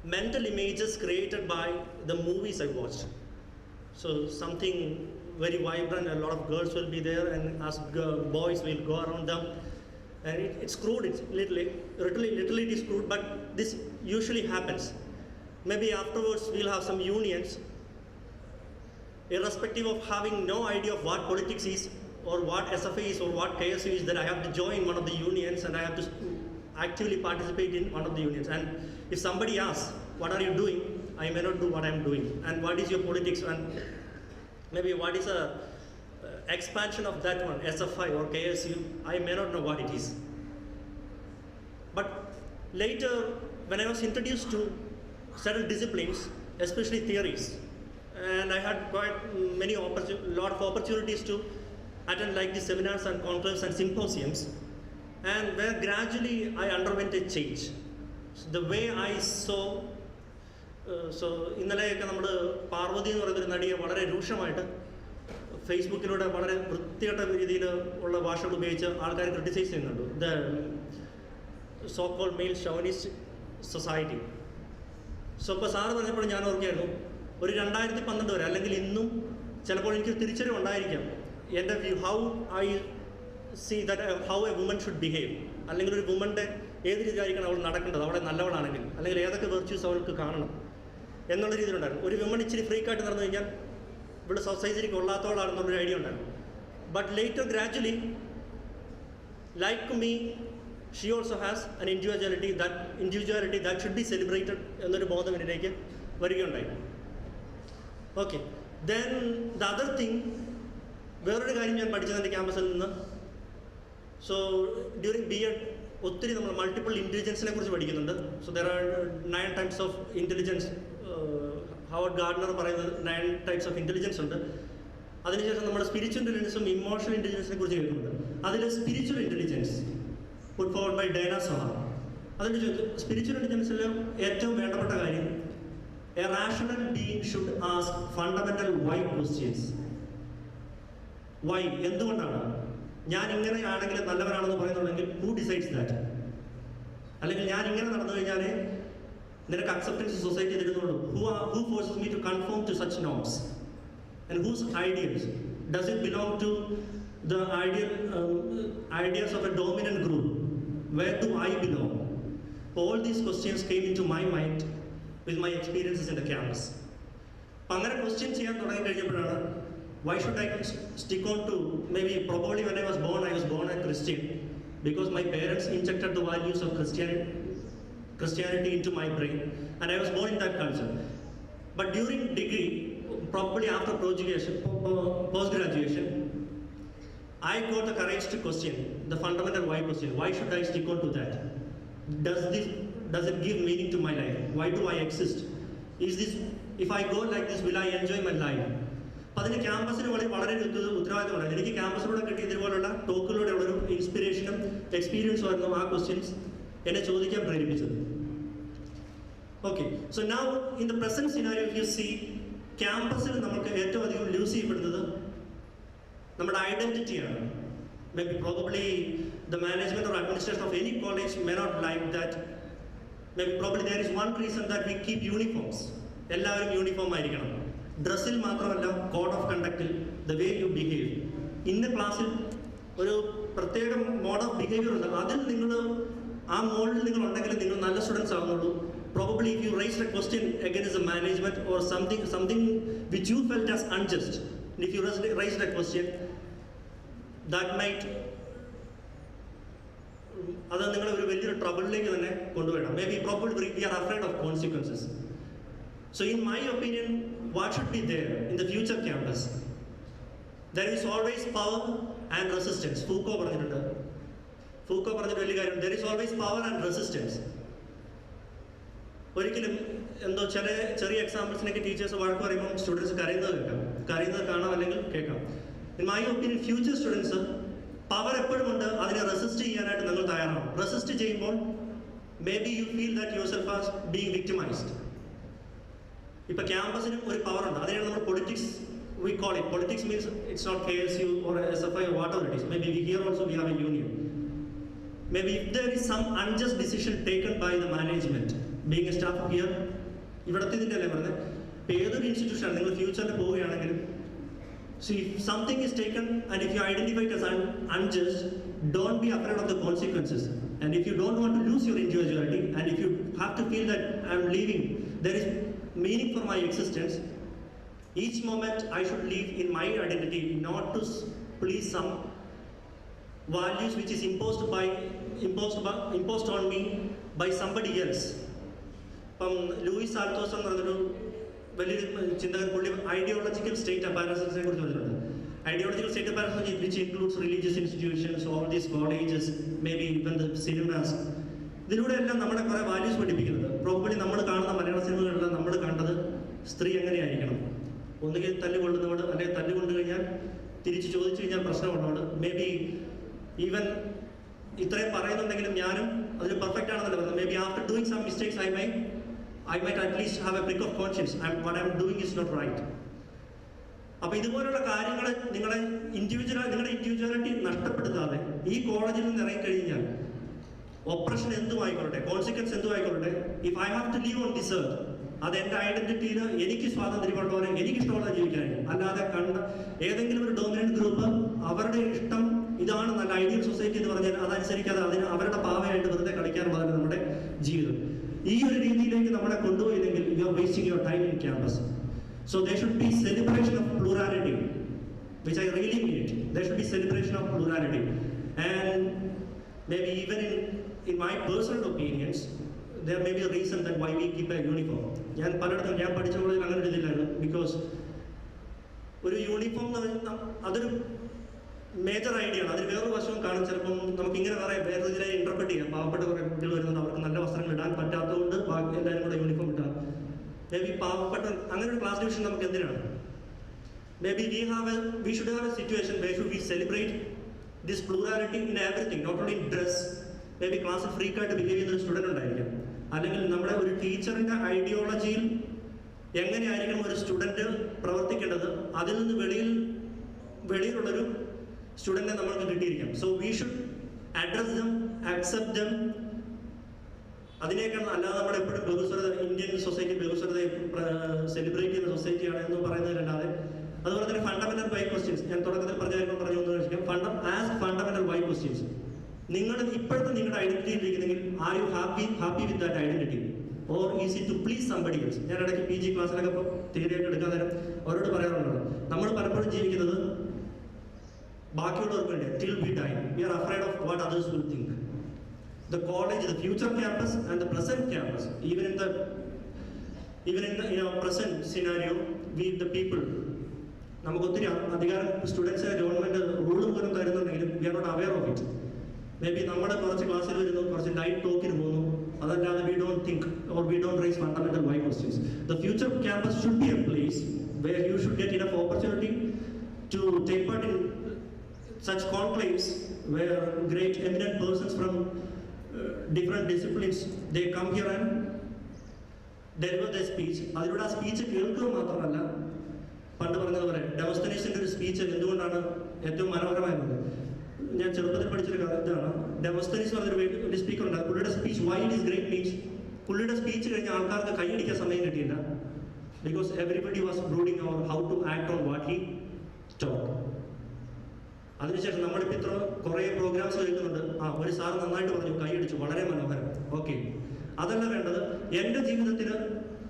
mental images created by the movies I watched. So something very vibrant, a lot of girls will be there, and as boys will go around them. And it's crude, it's literally it is crude, but this usually happens. Maybe afterwards we'll have some unions, irrespective of having no idea of what politics is, or what SFA is, or what KSU is, that I have to join one of the unions and I have to actively participate in one of the unions. And if somebody asks, what are you doing? I may not do what I'm doing. And what is your politics? And maybe what is a expansion of that one, SFI or KSU, I may not know what it is. But later, when I was introduced to certain disciplines, especially theories, and I had quite many lot of opportunities to attend like the seminars and conclaves and symposiums, and where gradually I underwent a change. So the way I saw, ഇന്നലെയൊക്കെ നമ്മൾ പാർവതി എന്ന് പറയുന്നൊരു നടിയെ വളരെ രൂക്ഷമായിട്ട് ഫേസ്ബുക്കിലൂടെ വളരെ വൃത്തികെട്ട രീതിയിൽ ഉള്ള ഭാഷകൾ ഉപയോഗിച്ച് ആൾക്കാർ ക്രിട്ടിസൈസ് ചെയ്യുന്നുണ്ട്, the so call male chauvinist society. So ഇപ്പോൾ സാറ് പറഞ്ഞപ്പോൾ ഞാൻ ഓർക്കുകയായിരുന്നു, ഒരു 2012 വരെ അല്ലെങ്കിൽ ഇന്നും ചിലപ്പോൾ എനിക്ക് തിരിച്ചറിവുണ്ടായിരിക്കാം എൻ്റെ view, how I see that how a woman should behave, അല്ലെങ്കിൽ ഒരു വുമൻ്റെ ഏത് രീതിയിലായിരിക്കണം അവൾ നടക്കേണ്ടത്, അവളെ നല്ലവളാണെങ്കിൽ, അല്ലെങ്കിൽ ഏതൊക്കെ വെർച്യൂസ് അവൾക്ക് കാണണം എന്നുള്ള രീതിയിലുണ്ടായിരുന്നു. ഒരു വുമൺ ഇച്ചിരി ഫ്രീക്കായിട്ട് നടന്നു കഴിഞ്ഞാൽ ഇവിടെ സൊസൈറ്റിക്ക് കൊള്ളാത്തവളാണെന്നുള്ളൊരു ഐഡിയ ഉണ്ടായിരുന്നു. But later gradually, like me, she also has an individuality that should be celebrated എന്നൊരു ബോധം എന്നിലേക്ക് വരികയുണ്ടായി. Okay, then the other thing, വേറൊരു കാര്യം ഞാൻ പഠിച്ചത് എൻ്റെ ക്യാമ്പസിൽ നിന്ന്. സോ ഡ്യൂറിങ് BEd ഒത്തിരി നമ്മൾ മൾട്ടിപ്പിൾ ഇൻ്റലിജൻസിനെ കുറിച്ച് പഠിക്കുന്നുണ്ട്. So there are 9 types of intelligence. Howard Gardner പറയുന്നത് 9 types ഓഫ് ഇൻ്റലിജൻസ് ഉണ്ട്. അതിനുശേഷം നമ്മൾ സ്പിരിച്വൽ ഇൻ്റലിജൻസും ഇമോഷണൽ ഇൻ്റലിജൻസിനെ കുറിച്ച് കേൾക്കുന്നുണ്ട്. അതിൽ spiritual intelligence put forward by Danah Zohar. അതിൻ്റെ സ്പിരിച്വൽ ഇൻ്റലിജൻസിൽ ഏറ്റവും വേണ്ടപ്പെട്ട കാര്യം, a rational being should ask fundamental why questions. Why, എന്തുകൊണ്ടാണ് ഞാൻ ഇങ്ങനെയാണെങ്കിൽ നല്ലവരാണെന്ന് പറയുന്നുണ്ടെങ്കിൽ ഹൂ ഡിസൈഡ്സ് ദാറ്റ്? അല്ലെങ്കിൽ ഞാൻ ഇങ്ങനെ നടന്നു കഴിഞ്ഞാൽ നിനക്ക് അക്സെപ്റ്റൻസ് സൊസൈറ്റി തരുന്നുള്ളൂ. Who forces me to conform to such norms and whose ideals? Does it belong to the ideas of a dominant group? Where do I belong? All these questions came into my mind with my experiences in the campus. അപ്പം അങ്ങനെ question ചെയ്യാൻ തുടങ്ങി കഴിഞ്ഞപ്പോഴാണ്, why should I stick on to, maybe probably when I was born a Christian because my parents injected the values of Christianity into my brain, and I was born in that culture. But during degree, probably after post-graduation, I got the courage to question the fundamental why question. Why should I stick on to that? Does it give meaning to my life? Why do I exist? Is this, if I go like this, will I enjoy my life? അപ്പം അതിന് ക്യാമ്പസിന് വളരെ ഉത്തരവാദിത്തമുണ്ട്. എനിക്ക് ക്യാമ്പസിലൂടെ കിട്ടിയ ഇതുപോലുള്ള ടോക്കിലൂടെയുള്ളൊരു ഇൻസ്പിറേഷനും എക്സ്പീരിയൻസും ആയിരുന്നു ആ questions എന്നെ ചോദിക്കാൻ പ്രേരിപ്പിച്ചത്. Okay, so now in the present scenario if you see, ക്യാമ്പസിൽ നമുക്ക് ഏറ്റവും അധികം ലൂസ് ചെയ്യപ്പെടുന്നത് നമ്മുടെ ഐഡൻറ്റിറ്റിയാണ്. Maybe probably the management or administration of any college may not like that. Maybe probably there is one reason that we keep uniforms. എല്ലാവരും uniform ആയിരിക്കണം. ഡ്രസ്സിൽ മാത്രമല്ല, കോഡ് ഓഫ് കണ്ടക്റ്റിൽ, ദ വേ യു ബിഹേവ്. ഇന്ന ക്ലാസ്സിൽ ഒരു പ്രത്യേക മോഡ് ഓഫ് ബിഹേവിയർ ഉണ്ട്. അതിൽ നിങ്ങൾ ആ മോഡിൽ നിങ്ങൾ ഉണ്ടെങ്കിൽ നിങ്ങൾ നല്ല students ആവുന്നുള്ളൂ. Probably if you raise a question against the management or something which you felt as unjust, if you raised a question, that might അത് നിങ്ങളെ ഒരു വലിയൊരു ട്രബിളിലേക്ക് തന്നെ കൊണ്ടുവരണം. Maybe probably we are afraid of consequences. So in my opinion, what should be there in the future campus? There is always power and resistance. Foucault പറഞ്ഞിട്ട് വലിയ കാര്യം, there is always power and resistance. ഒരിക്കലും എന്തോ ചെറിയ എക്സാമ്പിൾസിനൊക്കെ teachers വഴക്ക് പറയുമ്പോൾ students കരയുന്നത് കാണാം അല്ലെങ്കിൽ കേൾക്കാം. In my opinion, future students power എപ്പോഴും ഉണ്ട്, അതിനെ റെസിസ്റ്റ് ചെയ്യാനായിട്ട് നിങ്ങൾ തയ്യാറാണ്. റെസിസ്റ്റ് ചെയ്യുമ്പോൾ may be you feel that your self as being victimised. ഇപ്പം ക്യാമ്പസിനും ഒരു പവർ ഉണ്ട്, അതിനാണ് നമ്മൾ politics, we call it. Politics means it's not KSU or SFI or whatever it is. Maybe here also we have a union. maybe if there is some unjust decision taken by the management, being a staff here, ഇവിടത്തെ ഇതിൻ്റെ അല്ലേ പറഞ്ഞത്, ഇപ്പോൾ ഏതൊരു ഇൻസ്റ്റിറ്റ്യൂഷനാണ് നിങ്ങൾ ഫ്യൂച്ചറിൽ പോവുകയാണെങ്കിലും, so if something is taken and if you identify it as unjust, don't be afraid of the consequences. And if you don't want to lose your individuality, and if you have to feel that I'm leaving, there is meaning for my existence, each moment I should live in my identity, not to please some values which is imposed on me by somebody else. ഇപ്പം Luis ആൽത്തോസ് എന്ന് പറഞ്ഞൊരു വലിയൊരു ചിന്തകൻ, പുള്ളി ideological state അപ്പാരസിനെ കുറിച്ച് പറഞ്ഞിട്ടുണ്ട്. Ideological state apparently, which includes religious institutions, all these colleges, maybe even the cinemas. ഇതിലൂടെ എല്ലാം നമ്മുടെ കുറേ വാല്യൂസ് പഠിപ്പിക്കുന്നത്. പ്രോപ്പർലി നമ്മൾ കാണുന്ന മലയാള സിനിമകളിലെല്ലാം നമ്മൾ കണ്ടത് സ്ത്രീ എങ്ങനെയായിരിക്കണം, ഒന്നുകിൽ തല്ലുകൊള്ളുന്നവട്, അല്ലെങ്കിൽ തല്ലുകൊണ്ടു കഴിഞ്ഞാൽ തിരിച്ച് ചോദിച്ചു കഴിഞ്ഞാൽ പ്രശ്നമുള്ളവട്. മേ ബി ഈവൻ ഇത്രയും പറയുന്നുണ്ടെങ്കിലും ഞാനും അതിൽ പെർഫെക്റ്റ് ആണെന്നല്ല പറയുന്നത്. Maybe after doing some mistakes I might at least have a prick of conscience. What I'm doing is not right. അപ്പോൾ ഇതുപോലുള്ള കാര്യങ്ങൾ നിങ്ങളുടെ ഇൻഡിവിജ്വാലിറ്റി നഷ്ടപ്പെടുത്താതെ ഈ കോളേജിൽ നിന്ന് ഇറങ്ങിക്കഴിഞ്ഞാൽ ഓപ്പറേഷൻ എന്തുമായിക്കൊള്ളട്ടെ, കോൺസിക്വൻസ് എന്തുമായിക്കൊള്ളട്ടെ, if I have to leave on this earth, അത് എൻ്റെ ഐഡന്റിറ്റിയിൽ എനിക്ക് സ്വാതന്ത്ര്യമുള്ള പോലെ എനിക്കിഷ്ടമുള്ള ജീവിക്കാനായിരിക്കും. അല്ലാതെ കണ്ട ഏതെങ്കിലും ഒരു ഡോമിനന്റ് ഗ്രൂപ്പ് അവരുടെ ഇഷ്ടം ഇതാണ് നല്ല ഐഡിയൽ സൊസൈറ്റി എന്ന് പറഞ്ഞാൽ അതനുസരിക്കാതെ അതിന് അവരുടെ പാവയായിട്ട് വെറുതെ കളിക്കാനുള്ളതാണ് നമ്മുടെ ജീവിതം. ഈ ഒരു രീതിയിലേക്ക് നമ്മളെ കൊണ്ടുപോയില്ലെങ്കിൽ you are wasting your time in campus. So there should be celebration of plurality, which I really mean. There should be celebration of plurality, and maybe even in my personal opinions, there may be a reason that why we keep a uniform. ഞാൻ പലയിടത്തും ഞാൻ പഠിച്ച കോളേജിൽ അങ്ങനെ ഒരു ഇതില്ലായിരുന്നു. Because ഒരു uniform എന്ന് പറഞ്ഞാൽ അതൊരു മേജർ ഐഡിയ ആണ്. അതിന് വേറൊരു വശവും കാണും. ചിലപ്പം നമുക്ക് ഇങ്ങനെ വേറെ ഇതിനെ ഇന്റർപ്രറ്റ് ചെയ്യാം. പാവപ്പെട്ട കുറേ കുട്ടികൾ വരുന്നുണ്ട്, അവർക്ക് നല്ല വസ്ത്രങ്ങൾ ഇടാൻ പറ്റാത്തതുകൊണ്ട് ബാക്കി എല്ലാവരും കൂടെ യൂണിഫോം ഇട്ടാൽ മേ ബി പാവപ്പെട്ട അങ്ങനെ ഒരു ക്ലാസ് ഡിവിഷൻ നമുക്ക് എന്തിനാണ്? May be we should have a situation where should we celebrate this plurality in everything, not only in dress. May be ക്ലാസ്സിൽ ഫ്രീക്ക് ആയിട്ട് ബിഹേവ് ചെയ്യുന്ന ഒരു സ്റ്റുഡൻറ് ഉണ്ടായിരിക്കാം, അല്ലെങ്കിൽ നമ്മുടെ ഒരു ടീച്ചറിൻ്റെ ഐഡിയോളജിയിൽ എങ്ങനെയായിരിക്കണം ഒരു സ്റ്റുഡൻറ്റ് പ്രവർത്തിക്കേണ്ടത്, അതിൽ നിന്ന് വെളിയിലുള്ളൊരു സ്റ്റുഡൻറ്റിനെ നമ്മൾക്ക് കിട്ടിയിരിക്കാം. So we should address them, accept them. അതിനേക്കാൾ അല്ലാതെ നമ്മുടെ എപ്പോഴും ബഹുസ്വരത, ഇന്ത്യൻ സൊസൈറ്റി ബഹുസ്വരതയെ സെലിബ്രേറ്റ് ചെയ്യുന്ന സൊസൈറ്റിയാണ് എന്ന് പറയുന്നതിലല്ലാതെ. അതുപോലെ തന്നെ ഫണ്ടമെന്റൽ വൈ ക്വസ്റ്റ്യൻസ്, ഞാൻ തുടക്കത്തിൽ പറഞ്ഞു ഒന്ന് കഴിക്കാം. ഫണ്ടമെന്റൽ വൈ ക്വസ്റ്റ്യൻസ്, ഇപ്പോഴത്തെ നിങ്ങളുടെ ഐഡന്റിറ്റിയിൽ ഇരിക്കുന്നെങ്കിൽ are you happy with that identity, or is it to please somebody else? ഞാൻ ഇടയ്ക്ക് PG ക്ലാസ്സിലൊക്കെ ഇപ്പോൾ തിയറി ആയിട്ട് എടുക്കാൻ നേരം അവരോട് പറയാറുള്ളത്, നമ്മൾ പലപ്പോഴും ജീവിക്കുന്നത് ബാക്കിയുള്ളവർക്ക് വേണ്ടി. Till V dye V R afraid of what others will think. The college, the future campus and the present campus, even in the present scenario, we the people, നമുക്ക് ഒത്തിരി അധികാരം സ്റ്റുഡൻസിന് ഗവൺമെന്റ് റൂളും പോലും തരുന്നുണ്ടെങ്കിലും we are not aware of it. May be നമ്മുടെ കുറച്ച് ക്ലാസ്സിൽ വരുന്നു, കുറച്ച് ലൈറ്റ് ടോക്കിന് പോകുന്നു, അതല്ലാതെ we don't think or we don't raise fundamental why questions. The future campus should be a place where you should get enough opportunity to take part in such conclaves where great eminent persons from different disciplines, they come here and deliver their speech. അതിലൂടെ ആ speech കേൾക്കുക മാത്രമല്ല, പണ്ട് പറഞ്ഞതുപോലെ ഡെമോസ്തനീസിന്റെ ഒരു speech എന്തുകൊണ്ടാണ് ഏറ്റവും മനോഹരമായത്? ഞാൻ ചെറുപ്പത്തിൽ പഠിച്ചൊരു ഇതാണ്. ഡെമോസ്തനീസ് പറഞ്ഞൊരു വലിയ സ്പീക്കർ ഉണ്ട്. പുള്ളിയുടെ speech why it is great means പുള്ളിയുടെ സ്പീച്ച് കഴിഞ്ഞ ആൾക്കാർക്ക് കൈയടിക്കാൻ സമയം കിട്ടിയില്ല. Because everybody was brooding or how to act on what he talk. അതിനുശേഷം നമ്മളിപ്പോൾ ഇത്ര കുറേ പ്രോഗ്രാംസ് കേൾക്കുന്നുണ്ട്. ഒരു സാർ നന്നായിട്ട് പറഞ്ഞു, കൈയടിച്ചു, വളരെ മനോഹരം, ഓക്കെ. അതല്ല വേണ്ടത്. എൻ്റെ ജീവിതത്തിൽ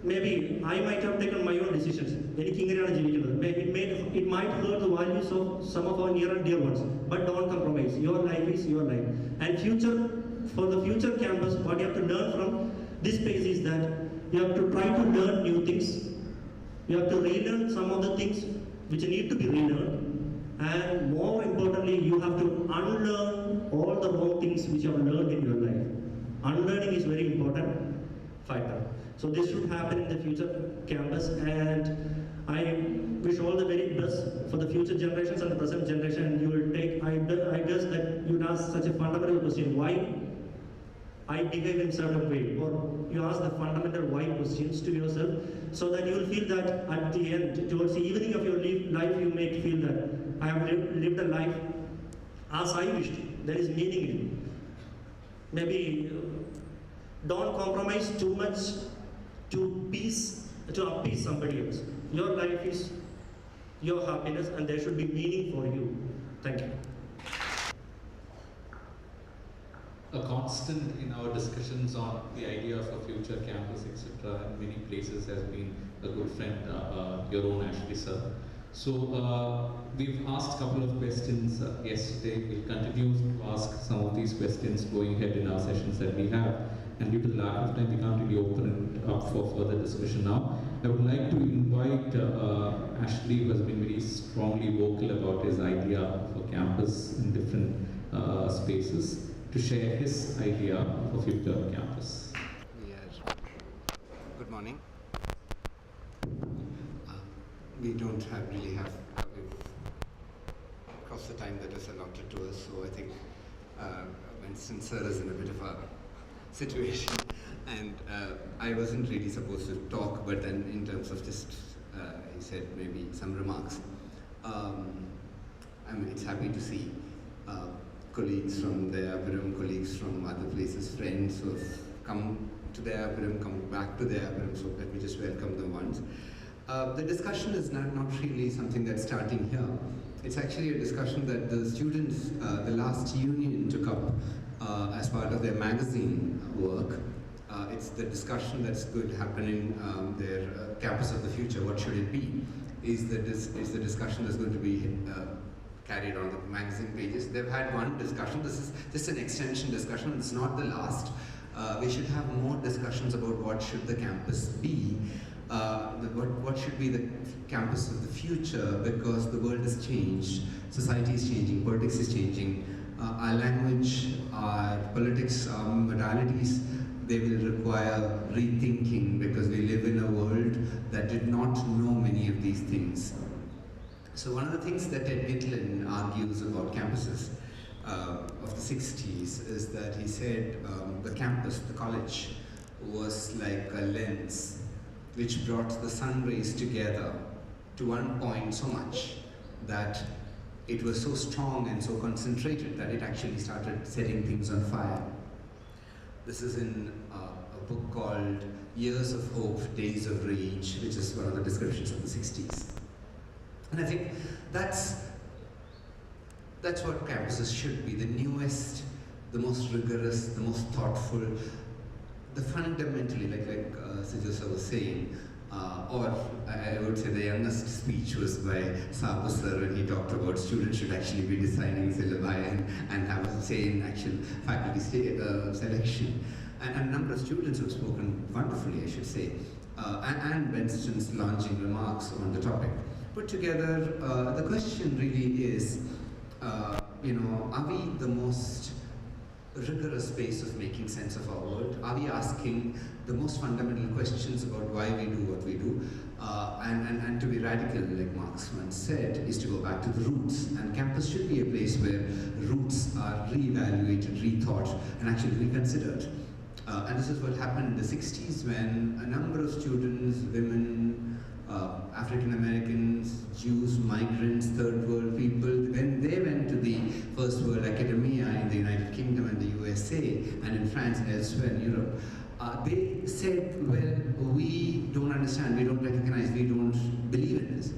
may be I might have taken my own decisions. എനിക്ക് ഇങ്ങനെയാണ് ജീവിക്കുന്നത്. It might hurt the values of some of our near and dear ones, but don't compromise. Your life is your life. And for the future campus, what you have to learn from this space is that you have to try to learn new things. You have to relearn some of the things which need to be relearned. And more importantly, you have to unlearn all the wrong things which you have learned in your life. Unlearning is very important factor. So this should happen in the future campus, and I wish all the very best for the future generations and the present generation. You will take, I guess that you would ask such a fundamental question, why I behave in certain way, or you ask the fundamental why questions to yourself, so that you will feel that at the end, towards the evening of your life, you may feel that I have lived a life as I wished. There is meaning in it. maybe don't compromise too much to appease somebody else. Your life is your happiness, and there should be meaning for you. Thank you. A constant in our discussions on the idea of a future campus, etc., in many places has been a good friend, your own Ashley, sir. So we've asked a couple of questions yesterday. We'll continue to ask some of these questions going ahead in our sessions that we have. And due to the lack of time, we can't really open it up for further discussion now. I would like to invite Ashley, who has been very strongly vocal about his idea of a campus in different spaces, to share his idea of a future campus. Yes. Good morning. We don't really have we've crossed the time that is allotted to us, so I think Winston sir is in a bit of a situation, and I wasn't really supposed to talk, but then in terms of just he said maybe some remarks. I mean, it's happy to see colleagues from the Apuram, colleagues from other places, friends who have come to the Apuram, come back to the Apuram, so let me just welcome them once. The discussion is not really something that's starting here. It's actually a discussion that the students, the last union took up as part of their magazine work. It's the discussion that's going to happen in their campus of the future. What should it be? Is the discussion that's going to be carried on the magazine pages. They've had one discussion. This is just an extension discussion. It's not the last. We should have more discussions about what should the campus be. What should be the campus of the future, because the world has changed, society is changing, politics is changing, our language, our politics, our modalities, they will require rethinking, because we live in a world that did not know many of these things. So one of the things that Ted Gitlin argues about campuses of the 60s is that he said the campus, the college, was like a lens which brought the sun rays together to one point so much that it was so strong and so concentrated that it actually started setting things on fire. This is in a book called Years of Hope, Days of Rage, which is one of the descriptions of the 60s. And I think that's what campuses should be, the newest, the most rigorous, the most thoughtful, the fundamentally, like Sijosa was saying, or I would say the youngest speech was by Sabu sir, when he talked about students should actually be designing syllabi and have a say in actual faculty selection. And a number of students have spoken wonderfully, I should say, and Winston's launching remarks on the topic. Put together, the question really is, are we the most rigorous space of making sense of our world? Are we asking the most fundamental questions about why we do what we do? And to be radical, like Marx once said, is to go back to the roots. And campus should be a place where roots are re-evaluated, rethought, and actually reconsidered. And this is what happened in the 60s, when a number of students, women, African Americans, Jews, migrants, third world people, when they went to the first world academia in the United Kingdom and the USA and in France and elsewhere in Europe, they said, well, we don't understand, we don't recognize, we don't believe in this.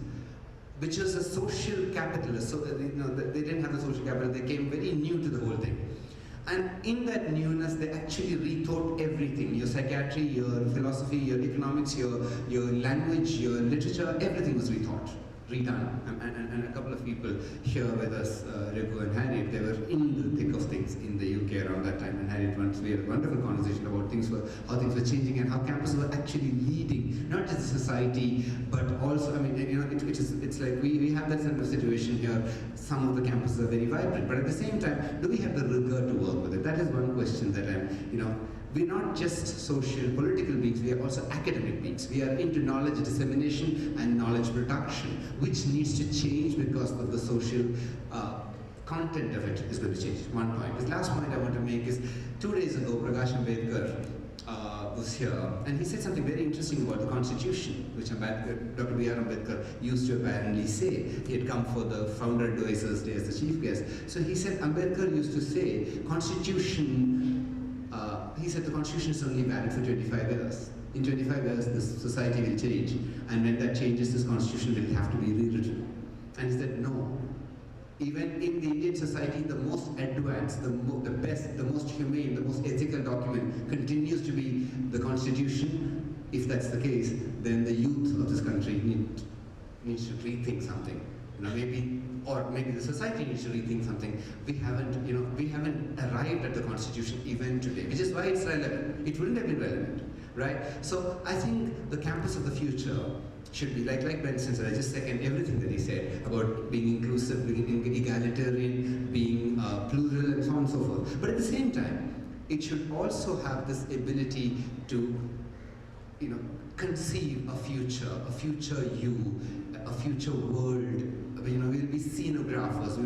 Which was a social capitalist, so they didn't have the social capital, they came very new to the whole thing. And in that newness, they actually rethought everything. Your psychiatry, your philosophy, your economics, your language, your literature, everything was rethought, redone. And a couple of people here with us, Riku and Harriet, they were in the thick of things in the UK around that time. And Harriet once, we had a wonderful conversation about how things were changing and how campuses were actually leading, not just the society, but also, I mean, it's like we have that sort of situation here. Some of the campuses are very vibrant, but at the same time, do we have the rigor to work with it? That is one question that we're not just social, political beings, we are also academic beings. We are into knowledge dissemination and knowledge production, which needs to change because of the social content of it is going to change. One point. This last point I want to make is, 2 days ago, Prakash Ambedkar was here, and he said something very interesting about the Constitution, which Dr. B.R. Ambedkar used to apparently say. He had come for the Founder Advisors Day as the chief guest. So he said Ambedkar used to say, Constitution he said the constitution is only valid for 25 years. In 25 years, this society will change, and when that changes, this constitution will have to be rewritten. And he said, no. Even in the Indian society, the most advanced, the best, the most humane, the most ethical document continues to be the constitution. If that's the case, then the youth of this country needs to rethink something. Maybe the society needs to rethink something. We haven't arrived at the constitution even today, which is why it's relevant. It wouldn't have been relevant, right? So I think the campus of the future should be like Benson said. I just second everything that he said about being inclusive, being egalitarian, being plural, and so on and so forth. But at the same time, it should also have this ability to, conceive a future you, a future world. We'll be scenographers.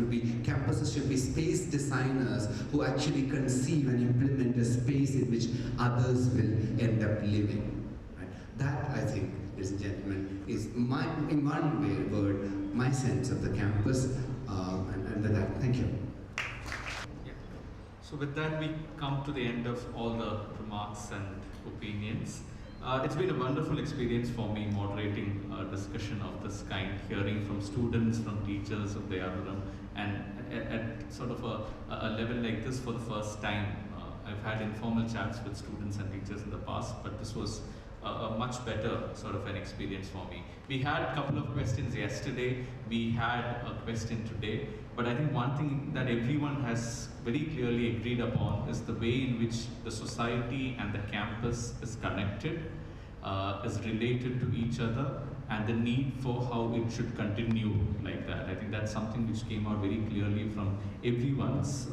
Campuses should be space designers who actually conceive and implement a space in which others will end up living. Right? That, I think, ladies and gentlemen, is in one word, my sense of the campus. And with that, thank you. Yeah. So with that, we come to the end of all the remarks and opinions. It's been a wonderful experience for me moderating a discussion of this kind, hearing from students, from teachers of the Yaruram, and at sort of a level like this for the first time. I've had informal chats with students and teachers in the past, but this was a much better sort of an experience for me. We had a couple of questions yesterday, we had a question today, but I think one thing that everyone has very clearly agreed upon is the way in which the society and the campus is connected, is related to each other, and the need for how it should continue like that. I think that's something which came out very clearly from everyone's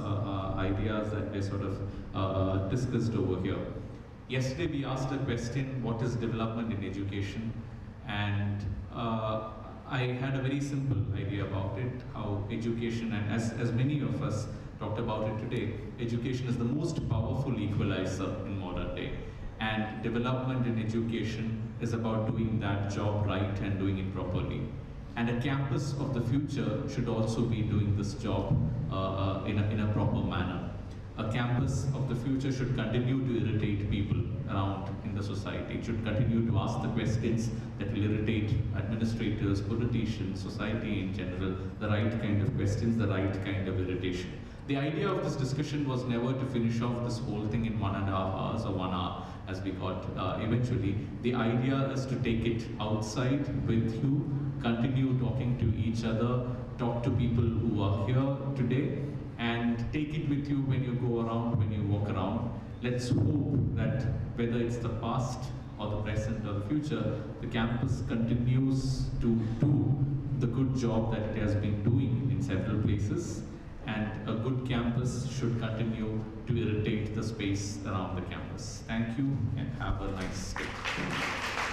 ideas that were sort of discussed over here. Yesterday we asked a question, what is development in education? And I had a very simple idea about it, how education, and as many of us talked about it today, education is the most powerful equalizer in modern day. And development in education is about doing that job right and doing it properly. And a campus of the future should also be doing this job in a proper manner. A campus of the future should continue to irritate people around in the society. It should continue to ask the questions that will irritate administrators, politicians, society in general, the right kind of questions, the right kind of irritation. The idea of this discussion was never to finish off this whole thing in 1.5 hours or 1 hour, as we got eventually. The idea is to take it outside with you, continue talking to each other, talk to people who are here today, and take it with you when you go around, when you walk around. Let's hope that whether it's the past or the present or the future, the campus continues to do the good job that it has been doing in several places, and a good campus should continue to irritate the space around the campus. Thank you and have a nice day.